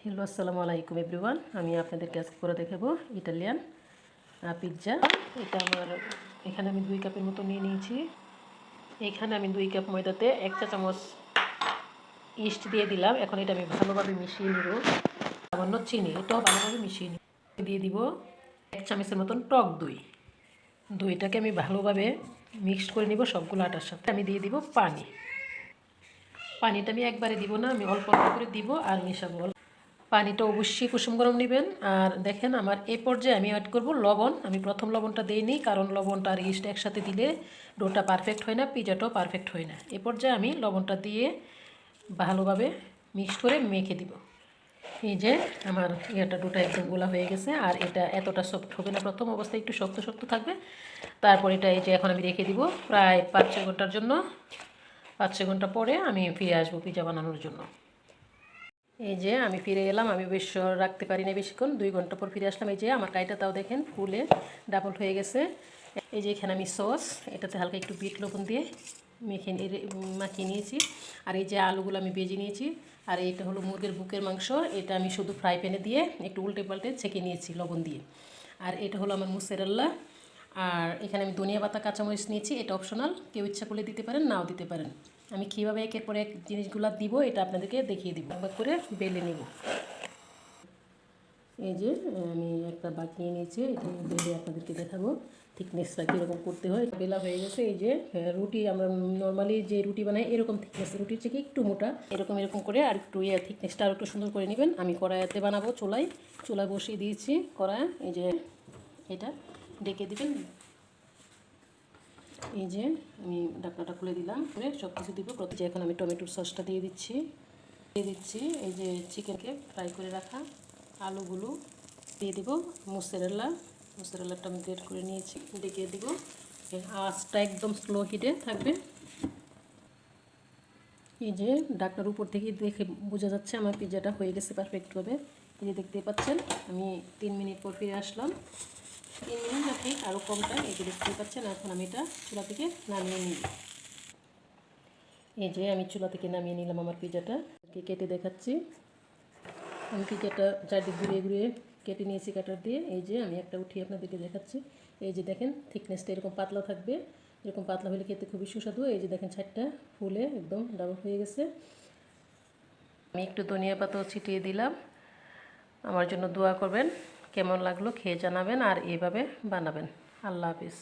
Hello আসসালামু আলাইকুম everyone. আমি আপনাদেরকে আজকে করে দেখাবো ইটালিয়ান পিৎজা। এটা আমার এখানে আমি 2 কাপের মতো নিয়ে নিয়েছি। এখানে আমি 2 কাপ ময়দাতে 1 চা চামচ ইস্ট দিয়ে দিলাম। এখন এটা আমি ভালোভাবে মিশিয়ে নেব। সামান্য চিনি, এটাও ভালোভাবে মিশিয়ে নিব। দিয়ে দিব 1 চামচের মতন টক দই। দইটাকে আমি ভালোভাবে মিক্সড করে নিব সবগুলো আটার সাথে। আমি দিয়ে দিব পানি। পানিটা আমি একবারে দিব না, আমি অল্প অল্প করে দিব আর মেশাবো। পানিটা অবশ্যই কুসুম গরম নেবেন। আর দেখেন আমার এই পর্যায়ে আমি অ্যাড করব লবণ। আমি প্রথম লবণটা দিইনি, কারণ লবণটা আর ইস্ট একসাথে দিলে ডোটা পারফেক্ট হয় না, পিজাটাও পারফেক্ট হয় না। এই পর্যায়ে আমি লবণটা দিয়ে ভালোভাবে মিক্স করে মেখে দিব। এই যে আমার ডোটা একদম গোলা হয়ে গেছে। আর এটা এতটা সফট হবে না, প্রথম অবস্থায় একটু শক্ত শক্ত থাকবে। তারপর এটা এই যে এখন আমি রেখে দিব প্রায় 5-6 ঘন্টার জন্য। 5-6 ঘন্টা পরে আমি ফিরে আসবো পিজা বানানোর জন্য। এই যে আমি ফিরে এলাম। আমি বেশ রাখতে পারি না বেশিক্ষণ, 2 ঘন্টা পর ফিরে আসলাম। এই যে আমার কাইটাটাও দেখেন ফুলে ডাবল হয়ে গেছে। এই যে এখানে আমি সস, এটাতে হালকা একটু বিট লবণ দিয়ে মাখিয়ে নিয়েছি। আর এই যে আলুগুলো আমি ভেজে নিয়েছি। আর এইটা হলো মুরগির বুকের মাংস। এটা আমি শুধু ফ্রাই প্যানে দিয়ে একটু উল্টে পাল্টে ছেঁকে নিয়েছি লবণ দিয়ে। আর এটা হলো আমার মুসেরাল্লা। আর এখানে আমি ধনিয়া পাতা কাঁচামরিচ নিয়েছি, এটা অপশনাল, কেউ ইচ্ছা করলে দিতে পারেন, নাও দিতে পারেন। আমি কীভাবে একের পর এক জিনিসগুলো দিব এটা আপনাদেরকে দেখিয়ে দিব। একবার করে বেলে নেব। এই যে আমি একটা বাটি নিয়ে নিয়েছি, এটা বেলে আপনাদেরকে দেখাবো থিকনেসটা কীরকম করতে হয়। বেলা হয়ে গেছে। এই যে রুটি আমরা নর্মালি যে রুটি বানাই এরকম থিকনেস, রুটির থেকে একটু মোটা, এরকম করে আর একটু থিকনেসটা আর একটু সুন্দর করে নেবেন। আমি কড়াইতে বানাবো, চুলায় বসিয়ে দিয়েছি কড়াই। এই যে এটা ডেকে দিবেন। এই যে আমি ঢাকনাটা খুলে দিলাম, করে সব কিছু দিব। প্রতি এখন আমি টমেটোর সসটা দিয়ে দিচ্ছি। এই যে চিকেনকে ফ্রাই করে রাখা আলুগুলো দিয়ে দিব। মোসেরেলাটা আমি গ্রেট করে নিয়েছি, ডেকে দিব। আঁচটা একদম স্লো হিটে থাকবে। এই যে ঢাকনার উপর থেকে দেখে বোঝা যাচ্ছে আমার পিৎজাটা হয়ে গেছে পারফেক্টভাবে। এই যে দেখতে পাচ্ছেন আমি 3 মিনিট পর ফিরে আসলাম। 3 মিনিট না, ঠিক আরও কম টাইম। এই যে দেখতে পাচ্ছেন। এখন আমি এটা চুলা থেকে নামিয়ে নিই। এই যে আমি চুলা থেকে নামিয়ে নিলাম আমার পিৎজাটা, কেটে দেখাচ্ছি। আমি পিৎজাটা চারদিক ঘুরিয়ে কেটে নিয়েছি কাটার দিয়ে। এই যে আমি একটা উঠিয়ে আপনাদেরকে দেখাচ্ছি। এই যে দেখেন থিকনেসটা এরকম পাতলা থাকবে। এরকম পাতলা হলে খেতে খুবই সুস্বাদু। এই যে দেখেন সাইডটা ফুলে একদম ডাবল হয়ে গেছে। আমি একটু ধনিয়া পাতাও ছিটিয়ে দিলাম। আমার জন্য দোয়া করবেন। কেমন লাগলো খেয়ে জানাবেন আর এইভাবে বানাবেন। আল্লাহ হাফিজ।